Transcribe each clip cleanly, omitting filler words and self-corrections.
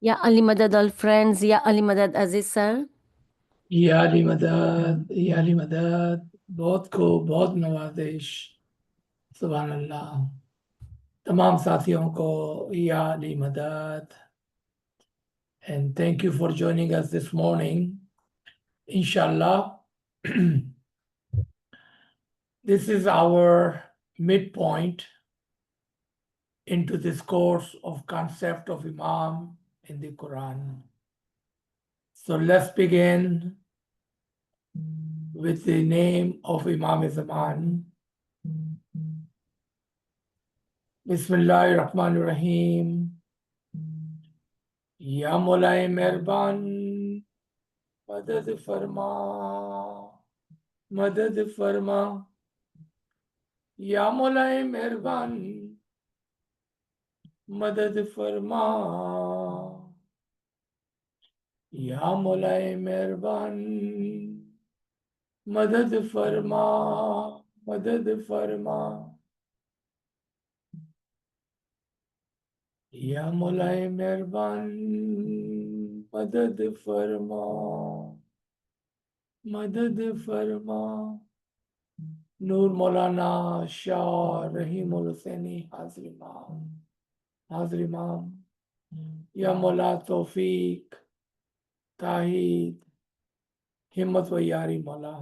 Ya Ali Madad all friends, Ya Ali Madad Aziz sir. या अली मदद या अली मदद बहुत को बहुत नवाजिश सुभान अल्लाह तमाम साथियों को या अली मदद and thank you for joining us this morning inshallah. This is our midpoint into this course of concept of Imam in the Quran. So let's begin with the name of Imam Zaman. Bismillahirrahmanirrahim. या मौलाए मेहरबान मदद फरमा मदद फरमा या मौलाए मेहरबान मदद फरमा या मौलाए मेहरबान मदद फरमा मदद फरमा या मौलाए मेहरबान मदद फरमा मदद फरमा नूर मौलाना शाह रहीमुल हुसैनी हाजिर इमाम या मौला तौफीक ताहिद हिम्मत व यारी मौला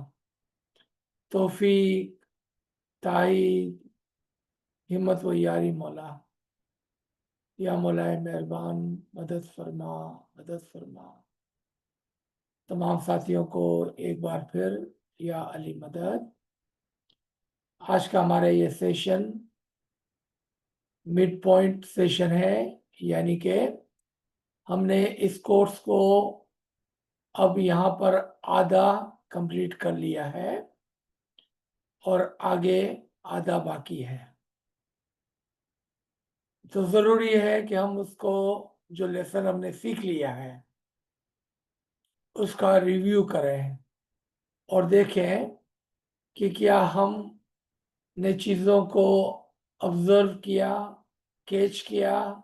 तौफीक ताहिद हिम्मत व यारी मौला या मौलाए मेहरबान मदद फरमा तमाम साथियों को एक बार फिर या अली मदद। आज का हमारा ये सेशन मिड पॉइंट सेशन है, यानी कि हमने इस कोर्स को अब यहाँ पर आधा कंप्लीट कर लिया है और आगे आधा बाकी है। तो ज़रूरी है कि हम उसको जो लेसन हमने सीख लिया है उसका रिव्यू करें और देखें कि क्या हमने चीज़ों को ऑब्जर्व किया, कैच किया,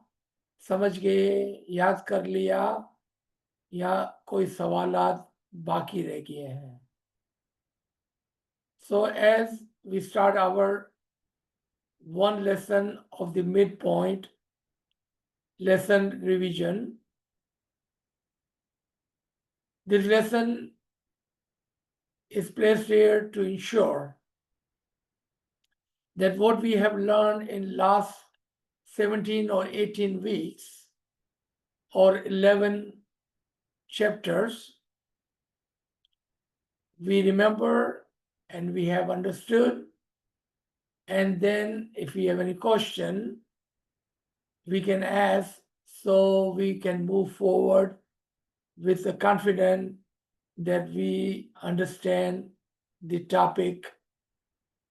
समझ गए, याद कर लिया या कोई सवालात बाकी रह गए हैं। So as we start our one lesson of the midpoint lesson revision, this lesson is placed here to ensure that what we have learned in last 17 or 18 weeks or 11 chapters, we remember and we have understood, and then if we have any question, we can ask so we can move forward with the confidence that we understand the topic,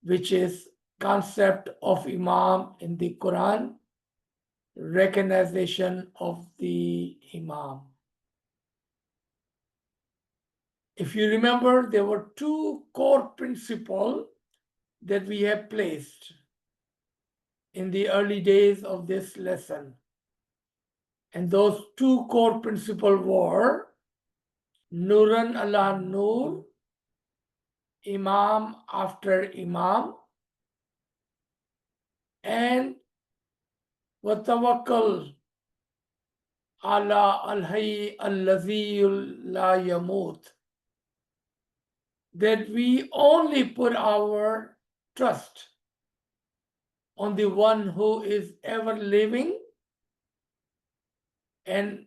which is concept of Imam in the Quran, recognition of the Imam. If you remember, there were two core principles that we have placed in the early days of this lesson. And those two core principles were Nuran Allah Nur, Imam after Imam, and Watawakkal ala al-hayy allazi la yamut, that we only put our trust on the one who is ever living and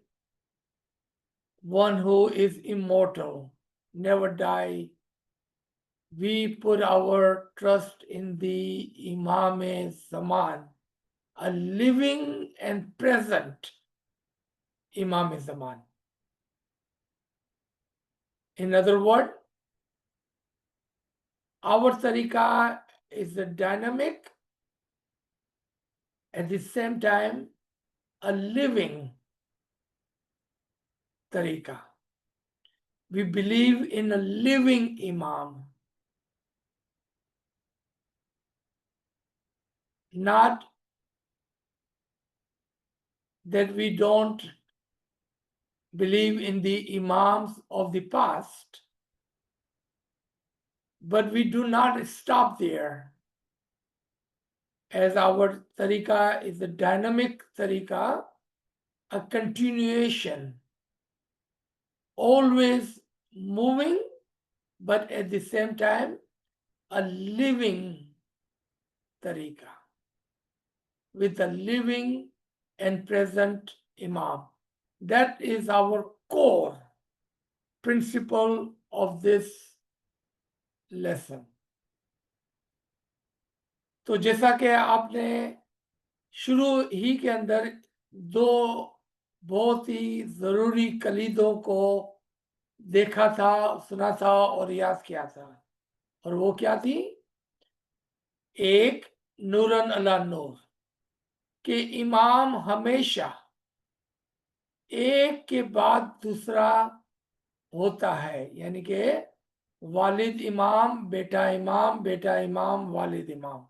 one who is immortal, never die. We put our trust in the Imam Zaman, a living and present Imam Zaman. In other words, our tariqah is a dynamic, at the same time, a living tariqah. We believe in a living Imam, not that we don't believe in the Imams of the past, but we do not stop there. As our tariqah is a dynamic tariqah, a continuation, always moving, but at the same time, a living tariqah with a living and present Imam. That is our core principle of this lesson. तो जैसा कि आपने शुरू ही के अंदर दो बहुत ही जरूरी कलीदों को देखा था, सुना था और याद किया था, और वो क्या थी? एक, नूरन अला नूर, कि इमाम हमेशा एक के बाद दूसरा होता है, यानी कि वालिद इमाम, बेटा इमाम, बेटा इमाम, वालिद इमाम।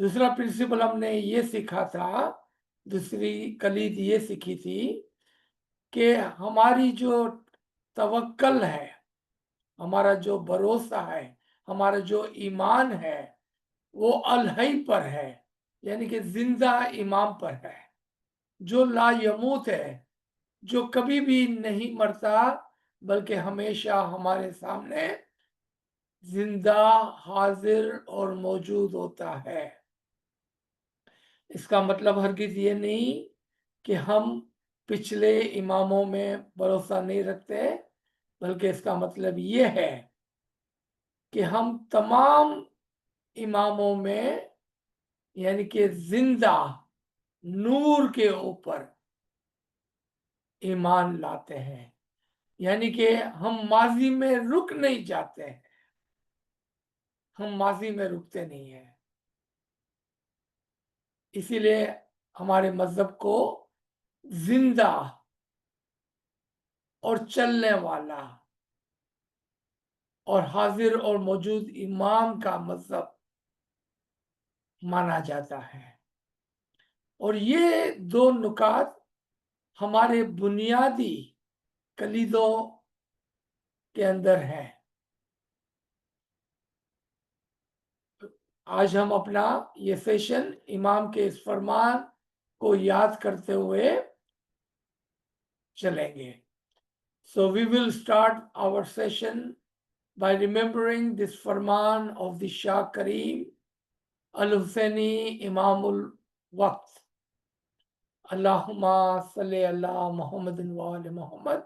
दूसरा प्रिंसिपल हमने ये सीखा था, दूसरी कलीद ये सीखी थी कि हमारी जो तवक्कल है, हमारा जो भरोसा है, हमारा जो ईमान है, वो अल-हई पर है, यानी कि जिंदा इमाम पर है, जो ला यमूत है, जो कभी भी नहीं मरता, बल्कि हमेशा हमारे सामने जिंदा, हाजिर और मौजूद होता है। इसका मतलब हरगिज ये नहीं कि हम पिछले इमामों में भरोसा नहीं रखते, बल्कि इसका मतलब ये है कि हम तमाम इमामों में, यानी कि जिंदा नूर के ऊपर ईमान लाते हैं, यानी कि हम माजी में रुक नहीं जाते हैं, हम माजी में रुकते नहीं हैं। इसीलिए हमारे मजहब को जिंदा और चलने वाला और हाजिर और मौजूद इमाम का मजहब माना जाता है। और ये दो नुकात हमारे बुनियादी कलीदों के अंदर है। आज हम अपना ये सेशन इमाम के इस फरमान को याद करते हुए चलेंगे। So we will start our session by remembering this farman of the Shah Kareem Al-Husseini Imamul Waqt. Allahumma salli ala Muhammadin wa ali Muhammad.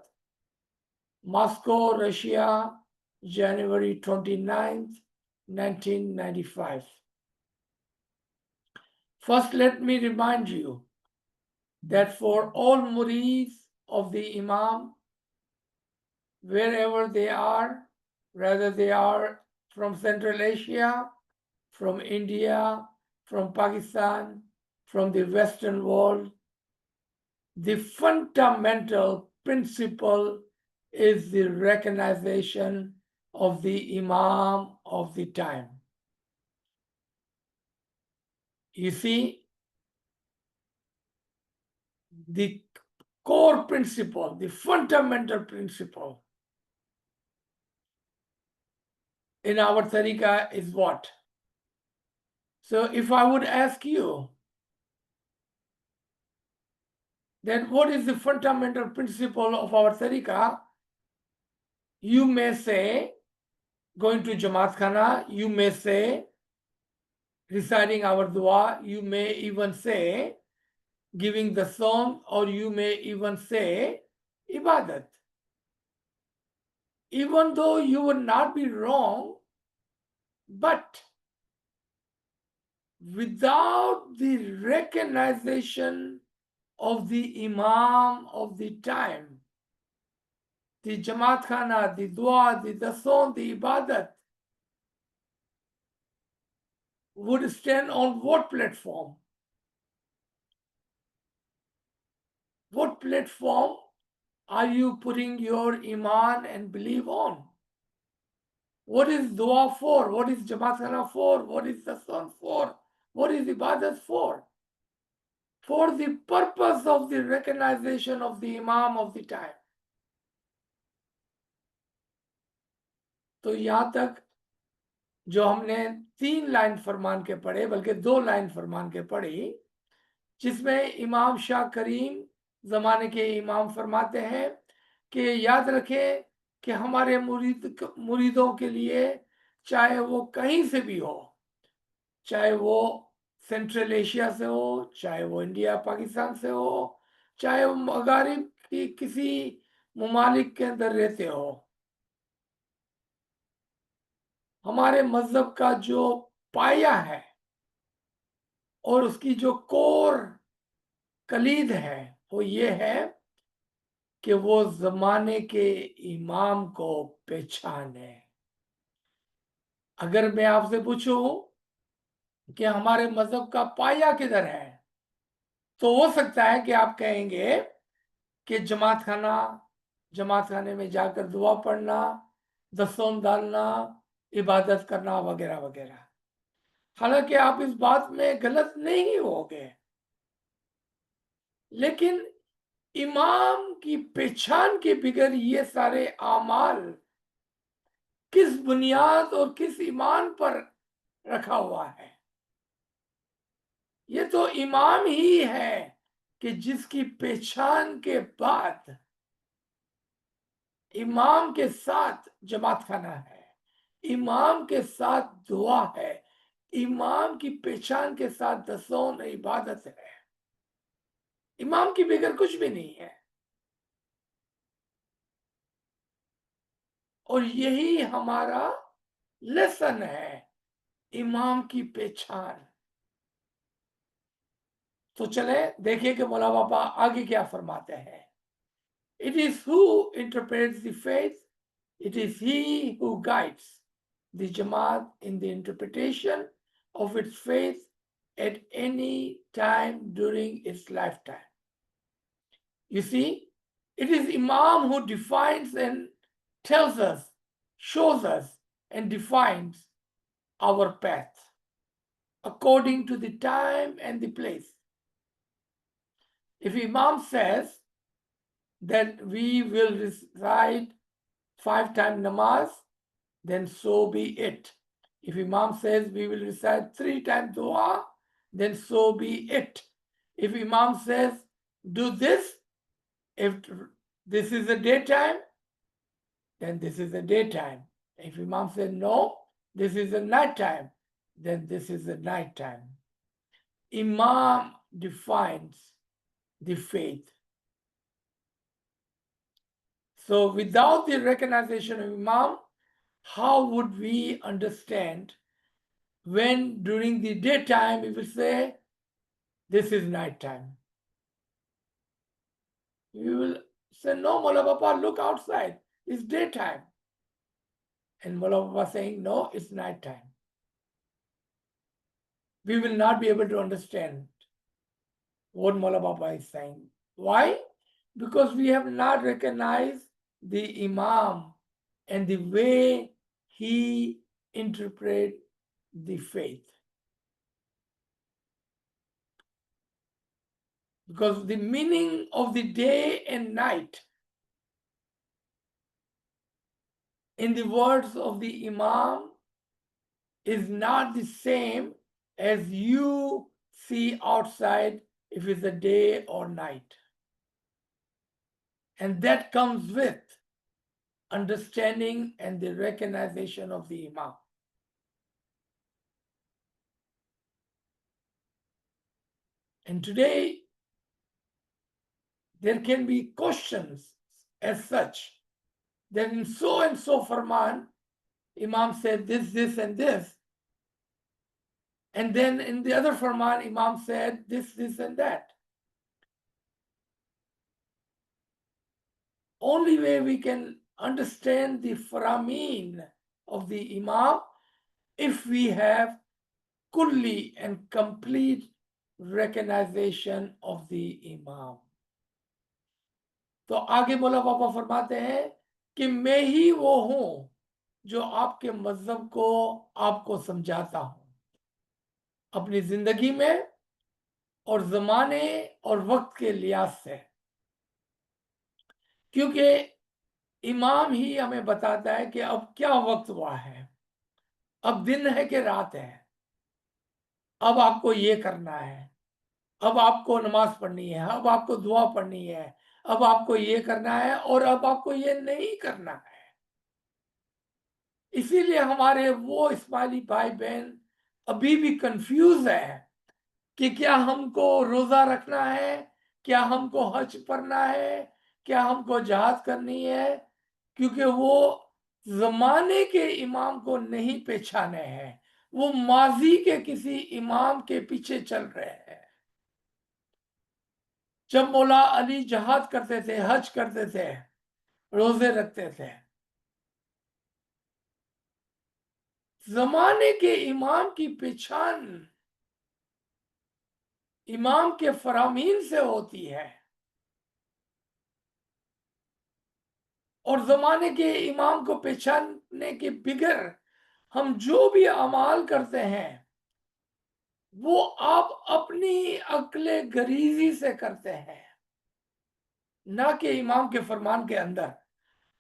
Moscow, Russia, January 29th, 1995. First, let me remind you that for all murids of the Imam, wherever they are, whether they are from Central Asia, from India, from Pakistan, from the Western world, the fundamental principle is the recognition of the Imam of the time. You see, the core principle, the fundamental principle in our tariqah is what? So if I would ask you that what is the fundamental principle of our tariqah, you may say going to Jamaat Khana, you may say reciting our dua, you may even say giving the song, or you may even say ibadat. Even though you would not be wrong, but without the recognition of the Imam of the time, the Jamaat Khana, the dua, the dason, the ibadat would stand on what platform? What platform are you putting your iman and belief on? What is dua for? What is Jamaat Khana for? What is dasan for? What is ibadat for? for the purpose of the recognition of the Imam of the time. तो यहां तक जो हमने 3 line फरमान के पढ़े, बल्कि 2 line फरमान के पढ़ी, जिसमें इमाम शाह करीम जमाने के इमाम फरमाते हैं कि याद रखें कि हमारे मुरीदों के लिए, चाहे वो कहीं से भी हो, चाहे वो सेंट्रल एशिया से हो, चाहे वो इंडिया पाकिस्तान से हो, चाहे वो मगारिब की किसी ममालिक के अंदर रहते हो, हमारे मजहब का जो पाया है और उसकी जो कोर कलीद है वो ये है कि वो जमाने के इमाम को पहचाने। अगर मैं आपसे पूछूं कि हमारे मजहब का पाया किधर है, तो हो सकता है कि आप कहेंगे कि जमात खाने में जाकर दुआ पढ़ना, दस्तों डालना, इबादत करना वगैरह वगैरह। हालांकि आप इस बात में गलत नहीं होगे, लेकिन इमाम की पहचान के बगैर ये सारे आमाल किस बुनियाद और किस ईमान पर रखा हुआ है? ये तो इमाम ही है कि जिसकी पहचान के बाद इमाम के साथ जमात खाना है, इमाम के साथ दुआ है, इमाम की पहचान के साथ दस्तौन इबादत है। इमाम की बगैर कुछ भी नहीं है। और यही हमारा लेसन है, इमाम की पहचान। तो चले देखिए कि मौला बाबा आगे क्या फरमाते हैं। It is who interprets the faith. It is he who guides the Jamaat in the interpretation of its faith at any time during its lifetime. You see, it is Imam who defines and tells us, shows us, and defines our path according to the time and the place. If Imam says that we will recite 5 times namaz, then so be it. If Imam says we will recite 3 times dua, then so be it. If Imam says do this, if this is the daytime, then this is the daytime. If Imam says no, this is the night time, then this is the night time. Imam defines the faith. So without the recognition of Imam, how would we understand when during the daytime we will say this is night time? We will say, no, Mola Baba, look outside, it's daytime. And Mola Baba saying, no, it's night time. We will not be able to understand what Mola Baba is saying. Why? Because we have not recognized the Imam and the way he interprets the faith. Because the meaning of the day and night in the words of the Imam is not the same as you see outside if it's a day or night. And that comes with understanding and the recognition of the Imam. And today, there can be questions as such that in so and so Farman, Imam said this, and this. And then in the other Farman, Imam said this, and that. Only way we can understand the Farameen of the Imam if we have kulli and complete recognition of the Imam. तो आगे मौला बाबा फरमाते हैं कि मैं ही वो हूं जो आपके मजहब को आपको समझाता हूं। अपनी जिंदगी में और ज़माने और वक्त के लिहाज से, क्योंकि इमाम ही हमें बताता है कि अब क्या वक्त हुआ है, अब दिन है कि रात है, अब आपको ये करना है, अब आपको नमाज पढ़नी है, अब आपको दुआ पढ़नी है, अब आपको ये करना है और अब आपको ये नहीं करना है। इसीलिए हमारे वो इस्माइली भाई बहन अभी भी कंफ्यूज है कि क्या हमको रोजा रखना है, क्या हमको हज पढ़ना है, क्या हमको जहाद करनी है, क्योंकि वो जमाने के इमाम को नहीं पहचाने हैं, वो माजी के किसी इमाम के पीछे चल रहे हैं। जब मौला अली जहाद करते थे, हज करते थे, रोजे रखते थे, जमाने के इमाम की पहचान इमाम के फरामीन से होती है, और जमाने के इमाम को पहचानने के बिगर हम जो भी अमाल करते हैं वो आप अपनी अक्ले गरीजी से करते हैं, ना कि इमाम के फरमान के अंदर।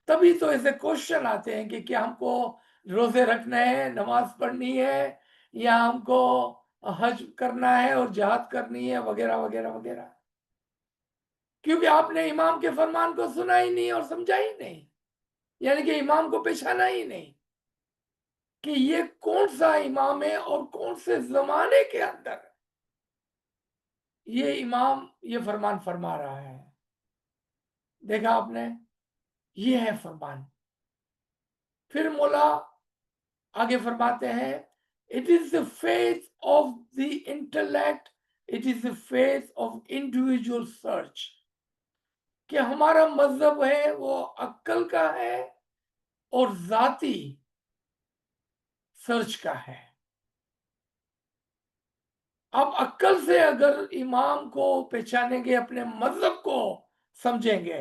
तभी तो ऐसे क्वेश्चन आते हैं कि क्या हमको रोजे रखना है, नमाज पढ़नी है, या हमको हज करना है और जहाद करनी है, वगैरह वगैरह वगैरह, क्योंकि आपने इमाम के फरमान को सुना ही नहीं और समझा ही नहीं, यानी कि इमाम को पहचाना ही नहीं कि ये कौन सा इमाम है और कौन से जमाने के अंदर ये इमाम ये फरमान फरमा रहा है। देखा आपने, ये है फरमान। फिर मौला आगे फरमाते हैं, it is the faith of the intellect, it is the faith of individual search, कि हमारा मजहब है वो अक्ल का है और जाती सर्च का है। अब अक्ल से अगर इमाम को पहचानेंगे, अपने मजहब को समझेंगे,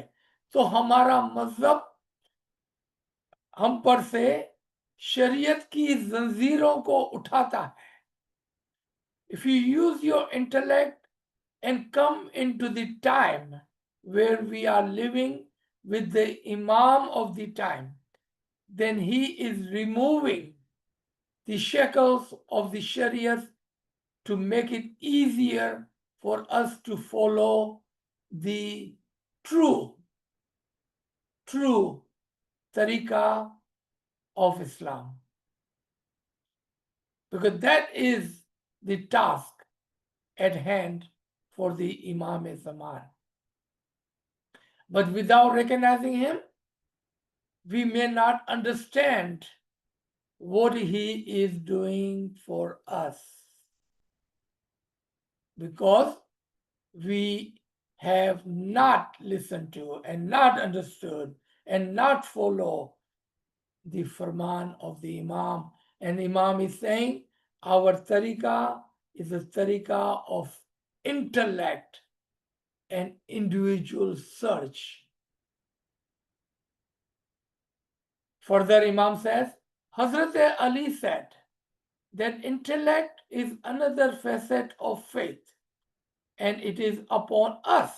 तो हमारा मजहब हम पर से शरीयत की जंजीरों को उठाता है। If you use your intellect and come into the time where we are living with the Imam of the time, then he is removing the shackles of the Sharia to make it easier for us to follow the true tariqah of Islam, because that is the task at hand for the Imam Zaman. But without recognizing him, we may not understand what he is doing for us, because we have not listened to and not understood and not follow the farman of the Imam. And Imam is saying our tariqah is a tariqah of intellect and individual search. Further, Imam says, Hazrat Ali said that intellect is another facet of faith, and it is upon us,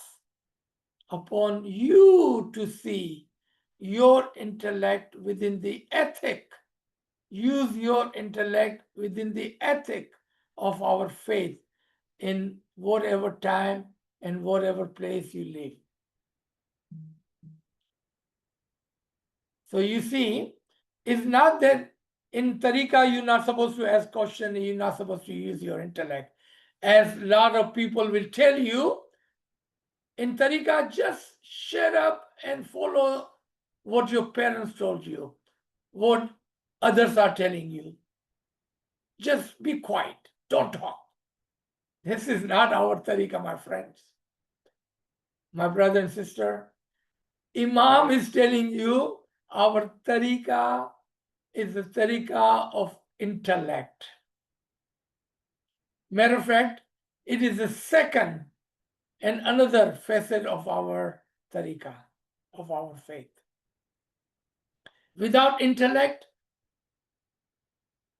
upon you, to see your intellect within the ethic. Use your intellect within the ethic of our faith in whatever time and whatever place you live. So you see, it's not that in tariqah you're not supposed to ask questions, you're not supposed to use your intellect. As a lot of people will tell you, in tariqah, just shut up and follow what your parents told you, what others are telling you. Just be quiet, don't talk. This is not our tariqah, my friends. My brother and sister, Imam is telling you our tariqah is the tariqah of intellect. Matter of fact, it is the second and another facet of our tariqah, of our faith. Without intellect,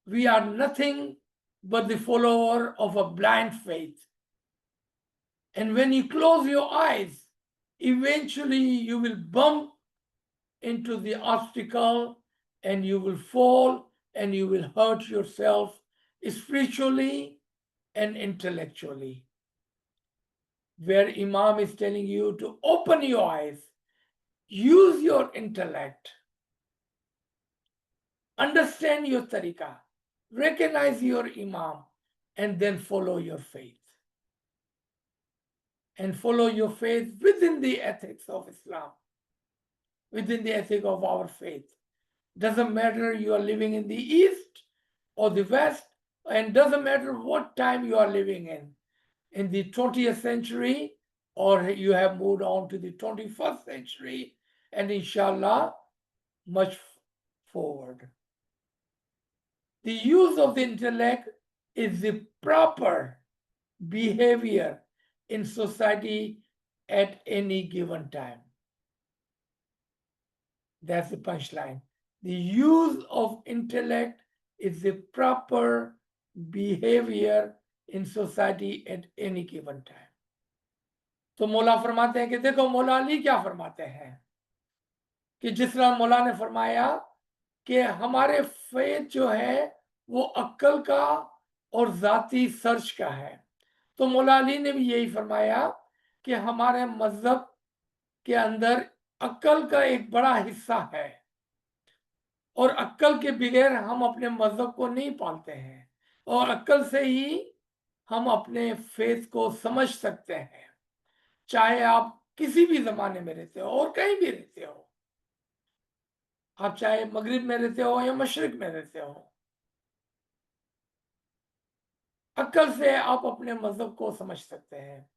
we are nothing but the follower of a blind faith. And when you close your eyes, eventually you will bump into the obstacle and you will fall and you will hurt yourself spiritually and intellectually. Where Imam is telling you to open your eyes, use your intellect, understand your tariqah, recognize your Imam, and then follow your faith. And follow your faith within the ethics of Islam, within the ethic of our faith. Doesn't matter you are living in the East or the West, and doesn't matter what time you are living in the 20th century, or you have moved on to the 21st century, and inshallah, much forward. The use of the intellect is the proper behavior in society at any given time. That's the punchline. The use of intellect is the proper behavior in society at any given time. तो मौला फरमाते हैं कि देखो मौला अली क्या फरमाते हैं कि जिस तरह मौला ने फरमाया कि हमारे फेथ जो है वो अक्ल का और जाती सर्च का है, तो मौला अली ने भी यही फरमाया कि हमारे मजहब के अंदर अक्ल का एक बड़ा हिस्सा है और अक्ल के बगैर हम अपने मजहब को नहीं पालते हैं, और अक्ल से ही हम अपने फेथ को समझ सकते हैं, चाहे आप किसी भी जमाने में रहते हो और कहीं भी रहते हो, आप चाहे मगरिब में रहते हो या मशरिक में रहते हो, अक्ल से आप अपने मजहब को समझ सकते हैं।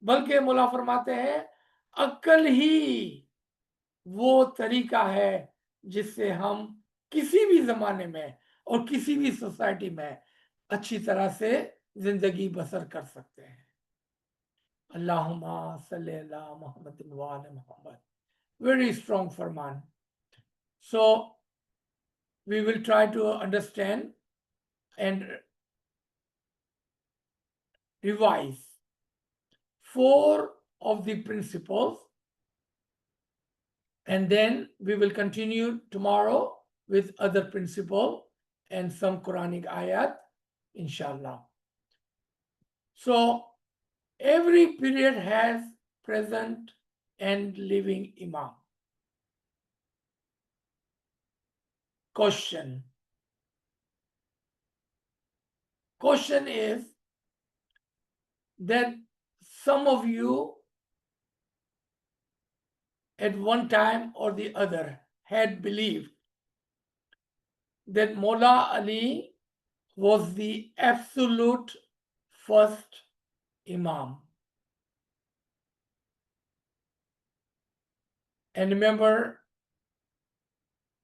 बल्कि मौला फरमाते हैं अक्ल ही वो तरीका है जिससे हम किसी भी जमाने में और किसी भी सोसाइटी में अच्छी तरह से जिंदगी बसर कर सकते हैं। अल्लाहुम्मा सल्ली अला मुहम्मद व आले Muhammad. Very strong Farman. So we will try to understand and revise 4 of the principles, and then we will continue tomorrow with other principle and some Quranic ayat, inshallah. So every period has present and living Imam. Question is that some of you at one time or the other had believed that Mawla Ali was the absolute first Imam. And remember,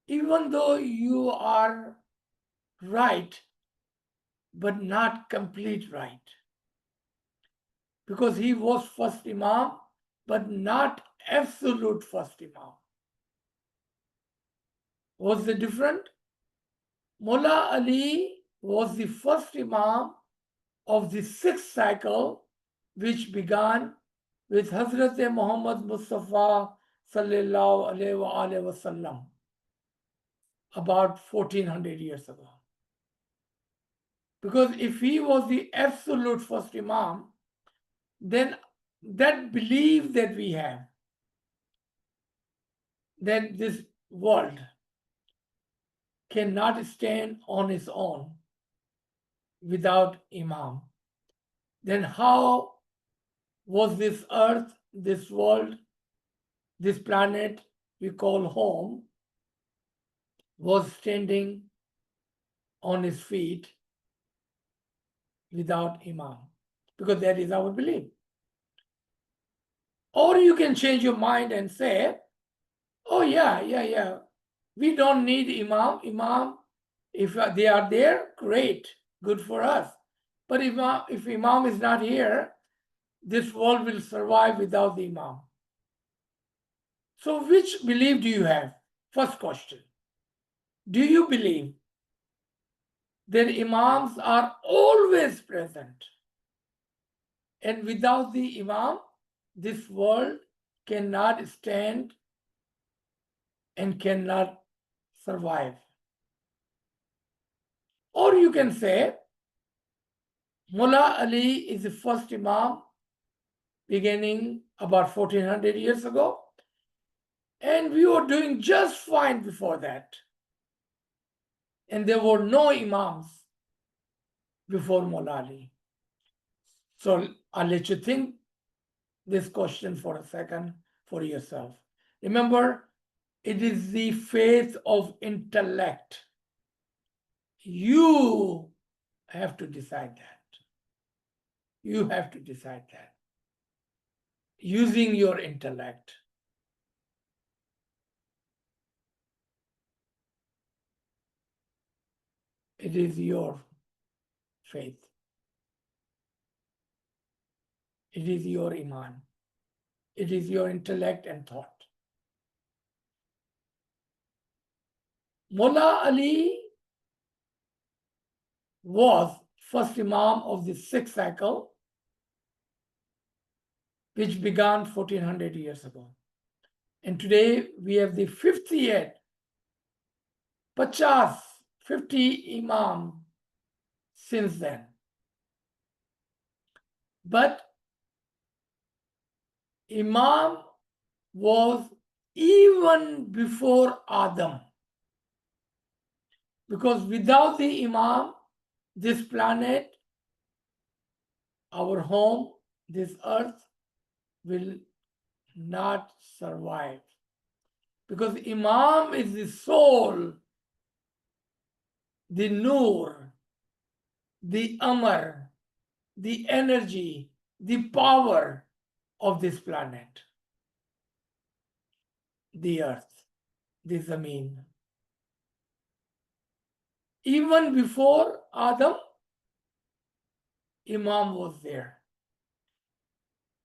even though you are right, but not complete right, because he was first Imam, but not absolute first Imam. What's the difference? Mawla Ali was the first Imam of the 6th cycle, which began with Hazrat Muhammad Mustafa sallallahu alaihi wasallam about 1400 years ago. Because if he was the absolute first Imam, then that belief that we have that this world cannot stand on its own without Imam, then how was this earth, this world, this planet we call home, was standing on its feet without Imam? Because that is our belief. Or you can change your mind and say, oh yeah, we don't need Imam, if they are there, great, good for us. But if Imam is not here, this world will survive without the Imam. So which belief do you have? First question. Do you believe that Imams are always present And without the Imam, this world cannot stand and cannot survive. Or you can say, Mullah Ali is the first Imam beginning about 1400 years ago, and we were doing just fine before that. And there were no Imams before Mullah Ali. So I'll let you think this question for a second for yourself. Remember, it is the faith of intellect. You have to decide that. You have to decide that. Using your intellect. It is your faith. It is your Iman. It is your intellect and thought. Mullah Ali was first Imam of the sixth cycle, which began 1400 years ago. And today we have the 50th, 50 Imam since then. But Imam was even before Adam. Because without the Imam, this planet, our home, this earth, will not survive. Because Imam is the soul, the Noor, the Amar, the energy, the power of this planet, the earth, the Zameen. Even before Adam, Imam was there.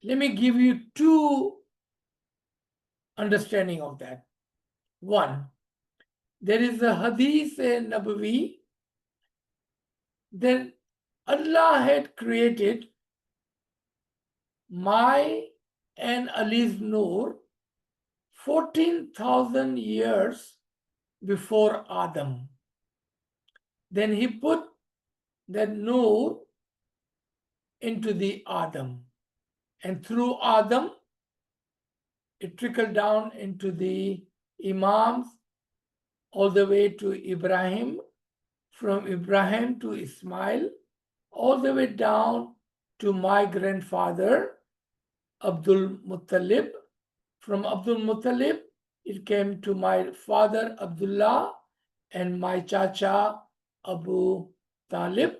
Let me give you two understanding of that. One, there is a Hadīth Nabawi that Allah had created my and Ali's Noor 14,000 years before Adam. Then he put that Noor into the Adam, and through Adam it trickled down into the Imams all the way to Ibrahim, from Ibrahim to Ismail, all the way down to my grandfather Abdul Muttalib. From Abdul Muttalib it came to my father Abdullah and my chacha Abu Talib,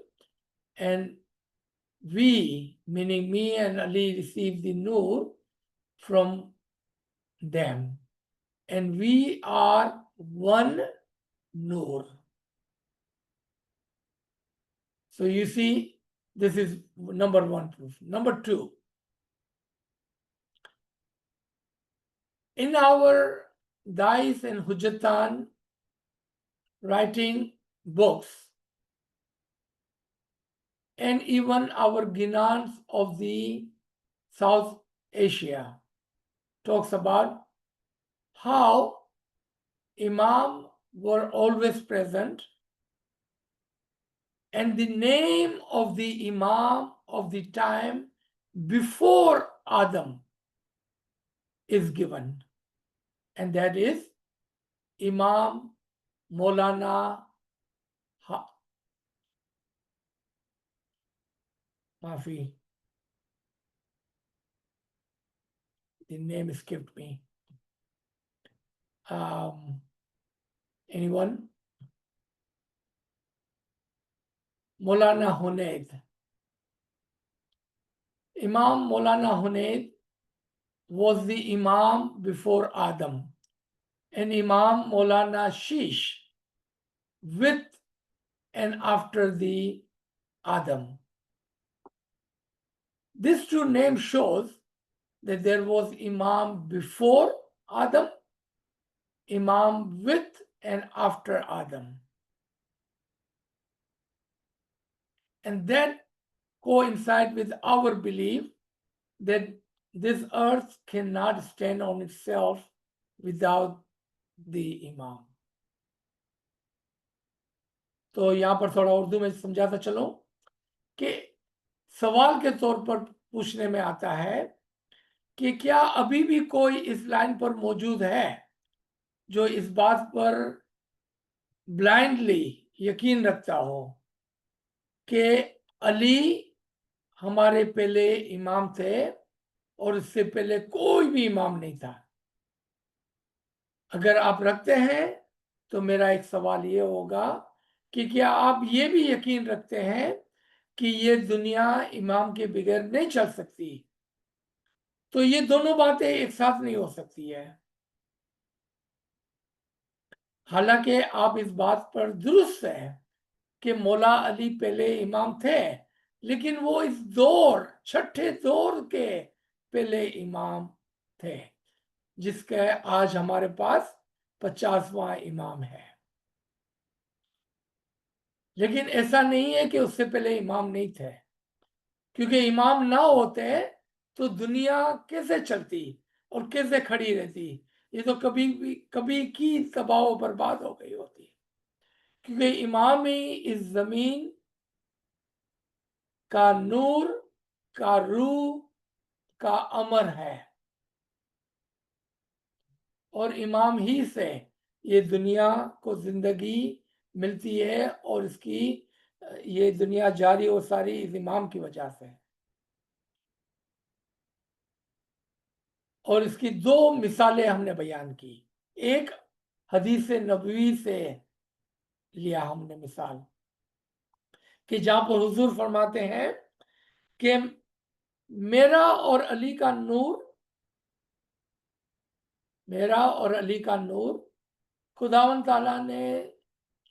and we, meaning me and Ali, received the Noor from them, and we are one Noor. So you see, this is number one proof. Number two, in our Dais and Hujjatan writing books, and even our Ginans of the South Asia talks about how Imam were always present, and the name of the Imam of the time before Adam is given, and that is Imam Maulana Mafi. The name escaped me. Anyone? Maulana Hunayd. Imam Maulana Hunayd was the Imam before Adam, and Imam Maulana Sheesh with and after the Adam. This true name shows that there was Imam before Adam, Imam with and after Adam. And that coincide with our belief that this earth cannot stand on itself without the Imam. तो यहाँ पर थोड़ा उर्दू में समझाता चलो कि सवाल के तौर पर पूछने में आता है कि क्या अभी भी कोई इस लाइन पर मौजूद है जो इस बात पर ब्लाइंडली यकीन रखता हो कि अली हमारे पहले इमाम थे और इससे पहले कोई भी इमाम नहीं था। अगर आप रखते हैं तो मेरा एक सवाल ये होगा कि क्या आप ये भी यकीन रखते हैं कि ये दुनिया इमाम के बगैर नहीं चल सकती? तो ये दोनों बातें एक साथ नहीं हो सकती है। हालांकि आप इस बात पर दुरुस्त हैं कि मौला अली पहले इमाम थे, लेकिन वो इस दौर, छठे दौर के पहले इमाम थे, जिसके आज हमारे पास 50वां इमाम है। लेकिन ऐसा नहीं है कि उससे पहले इमाम नहीं थे, क्योंकि इमाम ना होते तो दुनिया कैसे चलती और कैसे खड़ी रहती? ये तो कभी की तबाह व बर्बाद हो गई होती, क्योंकि इमाम ही इस जमीन का नूर, का रूह, का अमर है, और इमाम ही से ये दुनिया को जिंदगी मिलती है, और इसकी ये दुनिया जारी और सारी इस इमाम की वजह से। और इसकी दो मिसालें हमने बयान की। एक हदीस नबवी से लिया हमने मिसाल कि जहां पर हुजूर फरमाते हैं कि मेरा और अली का नूर, मेरा और अली का नूर खुदावंद ताला ने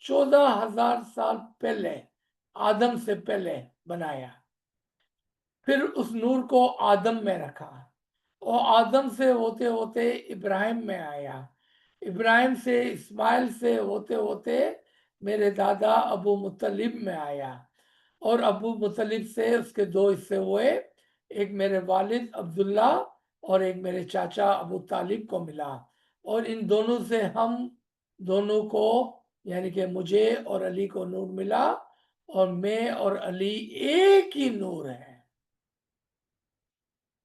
14,000 साल पहले, आदम से पहले बनाया। फिर उस नूर को आदम में रखा, और आदम से होते होते इब्राहिम में आया, इब्राहिम से इस्माइल से होते होते मेरे दादा अबू मुत्तलिब में आया, और अबू मुत्तलिब से उसके दो हिस्से हुए, एक मेरे वालिद अब्दुल्ला और एक मेरे चाचा अबू तालिब को मिला, और इन दोनों से हम दोनों को, यानी कि मुझे और अली को नूर मिला, और मैं और अली एक ही नूर है।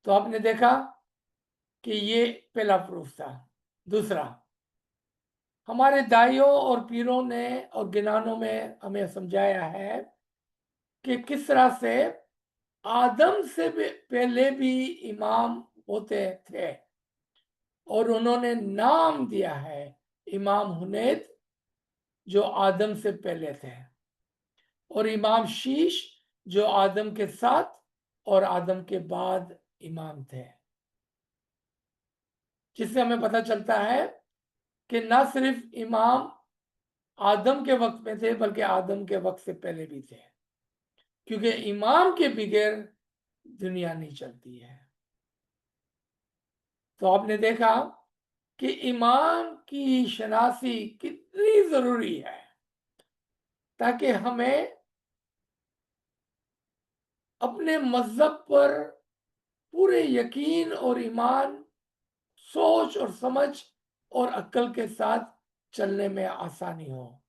तो आपने देखा कि ये पहला प्रूफ था। दूसरा, हमारे दाइयों और पीरों ने और गिनानों में हमें समझाया है कि किस तरह से आदम से पहले भी इमाम होते थे, और उन्होंने नाम दिया है इमाम हुनैद, जो आदम से पहले थे, और इमाम शीश, जो आदम के साथ और आदम के बाद इमाम थे। जिससे हमें पता चलता है कि न सिर्फ इमाम आदम के वक्त में थे, बल्कि आदम के वक्त से पहले भी थे, क्योंकि इमाम के बगैर दुनिया नहीं चलती है। तो आपने देखा कि इमाम की शनासी कितनी जरूरी है, ताकि हमें अपने मजहब पर पूरे यकीन और ईमान, सोच और समझ और अक्ल के साथ चलने में आसानी हो,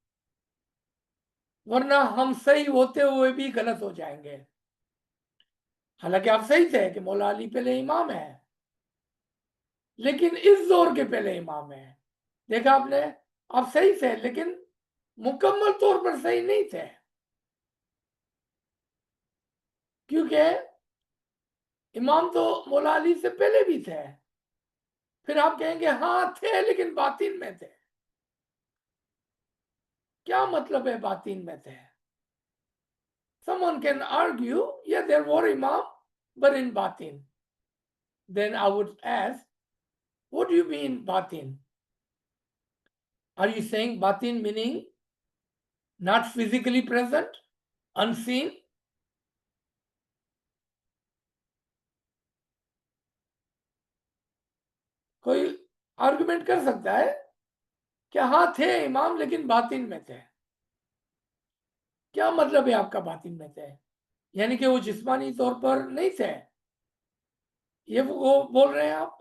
वरना हम सही होते हुए भी गलत हो जाएंगे। हालांकि आप सही थे कि मौला अली पहले इमाम है, लेकिन इस दौर के पहले इमाम है। देखा आपने, आप सही थे लेकिन मुकम्मल तौर पर सही नहीं थे, क्योंकि इमाम तो मौला अली से पहले भी थे। फिर आप कहेंगे हाँ थे, लेकिन बातिन में थे। क्या मतलब है बातिन में थे? Someone can argue, yeah, there were imam, but in batin. Then I would ask, what do you mean batin? Are you saying batin meaning not physically present, unseen? कोई आर्गुमेंट कर सकता है कि हाँ थे इमाम लेकिन बातिन में थे। क्या मतलब है आपका बातिन में थे? यानी कि वो जिस्मानी तौर पर नहीं थे, ये वो बोल रहे हैं आप?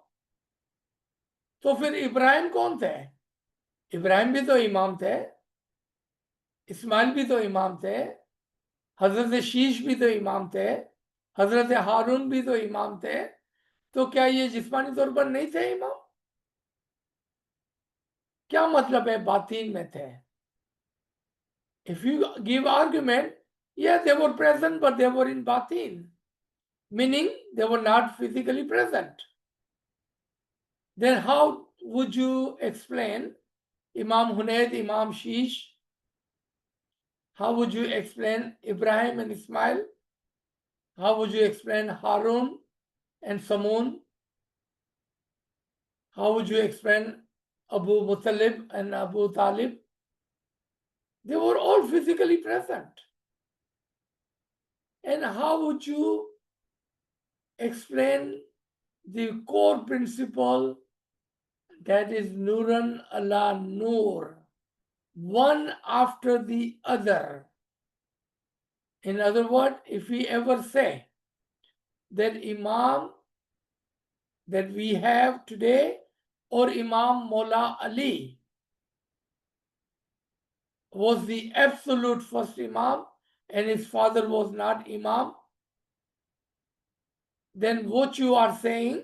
तो फिर इब्राहिम कौन थे? इब्राहिम भी तो इमाम थे, इस्माइल भी तो इमाम थे, हजरत शीश भी तो इमाम थे, हजरत हारून भी तो इमाम थे, तो क्या ये जिस्मानी तौर पर नहीं थे इमाम? क्या मतलब है बातीन में थे? If you give argument, yes, they were present, but they were in batin, meaning they were not physically present. Then how would you explain Imam Hunayd, Imam Shish? How would you explain Ibrahim and Ismail? How would you explain Harun and Samun? How would you explain Abu Muttalib and Abu Talib? They were all physically present. And how would you explain the core principle, that is Nuran ala Nur, one after the other? In other words, if we ever say that Imam that we have today, or Imam Mola Ali was the absolute first Imam and his father was not Imam, then what you are saying,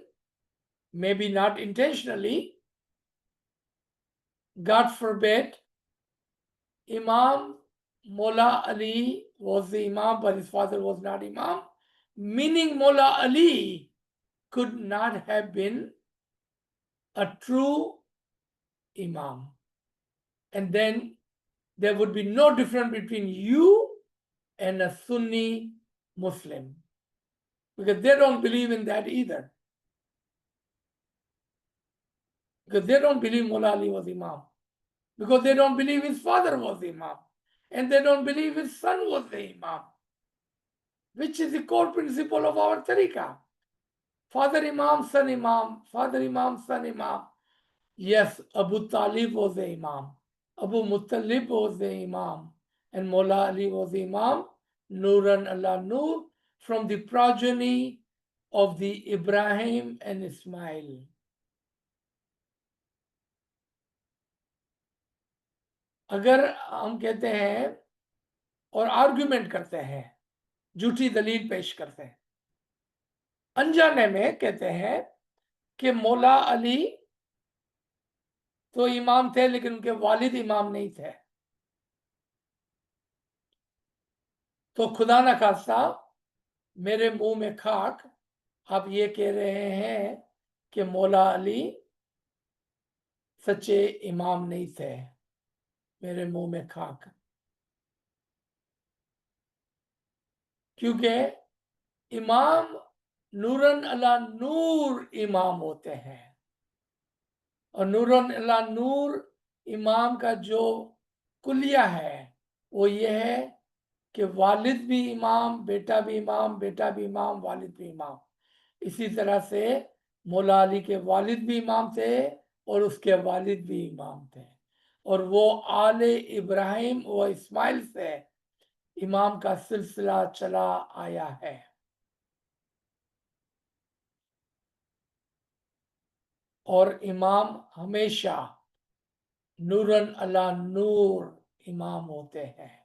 maybe not intentionally, God forbid, Imam Mola Ali was the Imam, but his father was not Imam, meaning Mola Ali could not have been a true Imam. And then there would be no difference between you and a Sunni Muslim, because they don't believe in that either. Because they don't believe Mola Ali was Imam. Because they don't believe his father was Imam. And they don't believe his son was the Imam, which is the core principle of our tariqah. Father Imam, son Imam, father Imam, son Imam. Yes, Abu Talib was the Imam. Abu Muttalib was the Imam. And Mola Ali was the Imam. Nuran ala Nur, from the progeny of the Ibrahim and Ismail. अगर हम कहते हैं और argument करते हैं, झूठी दलील पेश करते हैं, अनजाने में कहते हैं कि मौला अली तो इमाम थे लेकिन उनके वालिद इमाम नहीं थे, तो खुदा न खास्ता मेरे मुंह में खाक, आप ये कह रहे हैं कि मौला अली सच्चे इमाम नहीं थे, मेरे मुंह में खाक। क्योंकि इमाम नूरन अला नूर इमाम होते हैं, और नूरन अला नूर इमाम का जो कुलिया है वो ये है कि वालिद भी इमाम, बेटा भी इमाम, बेटा भी इमाम, वालिद भी इमाम। इसी तरह से मौला अली के वालिद भी इमाम थे और उसके वालिद भी इमाम थे, और वो आले इब्राहिम व इस्माइल से इमाम का सिलसिला चला आया है। और इमाम हमेशा नूरन अला नूर इमाम होते हैं।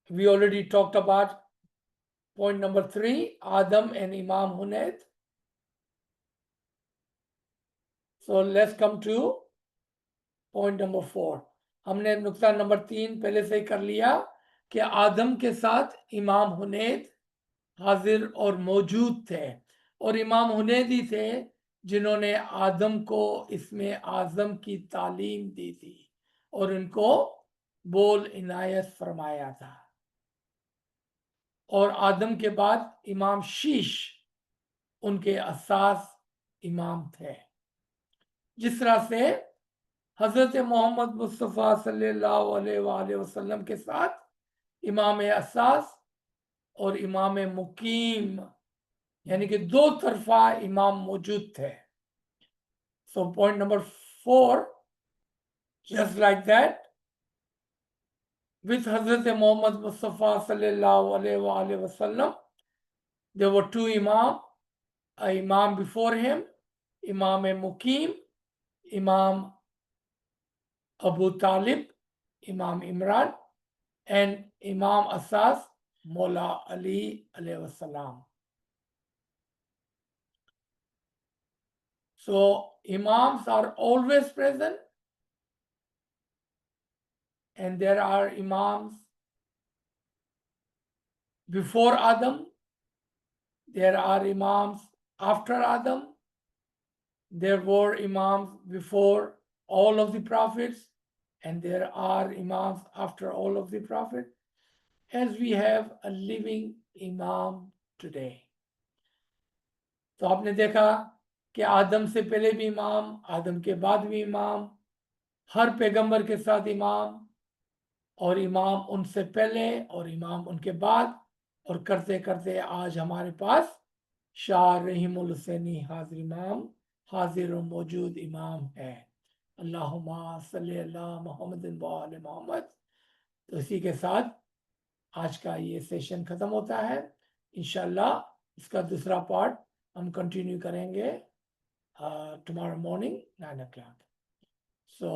We already talked about point number 3, Adam and Imam Hunayd. So let's come to point number 4. हमने नुक्ता नंबर 3 पहले से ही कर लिया कि आदम के साथ इमाम हुनैद हाजिर और मौजूद थे, और इमाम हुनैद ही थे जिन्होंने आदम को इसमें आजम की तालीम दी थी और उनको बोल इनायत फरमाया था। और आदम के बाद इमाम शीश उनके असास इमाम थे। जिस तरह से हजरत मोहम्मद मुस्तफ़ा सल्लल्लाहु अलैहि वसल्लम के साथ इमाम असास और इमाम मुकीम, यानी कि दो तरफा इमाम मौजूद थे। So point number 4, just like that, with Hazrat Muhammad Mustafa sallallahu alaihi wasallam, there were two Imam, a Imam before him, Imam Muqim, Imam Abu Talib, Imam Imran, and Imam Asas, Imam Alī alayhi wasalam. So Imams are always present, and there are Imams before Adam, there are Imams after Adam, there were Imams before all of the prophets, and there are Imams after all of the prophets, as we have a living Imam today. तो आपने देखा कि आदम से पहले भी इमाम, आदम के बाद भी इमाम, हर पैगंबर के साथ इमाम, और इमाम उनसे पहले और इमाम उनके बाद, और करते करते आज हमारे पास शाह रहीमुल हुसैनी हाजिर इमाम, हाजिर मौजूद इमाम है। अल्लाहुम्मा सल्ली अला मुहम्मद व आले मोहम्मद। तो इसी के साथ आज का ये सेशन खत्म होता है। इंशाल्लाह इसका दूसरा पार्ट हम कंटिन्यू करेंगे tomorrow morning 9 o'clock. So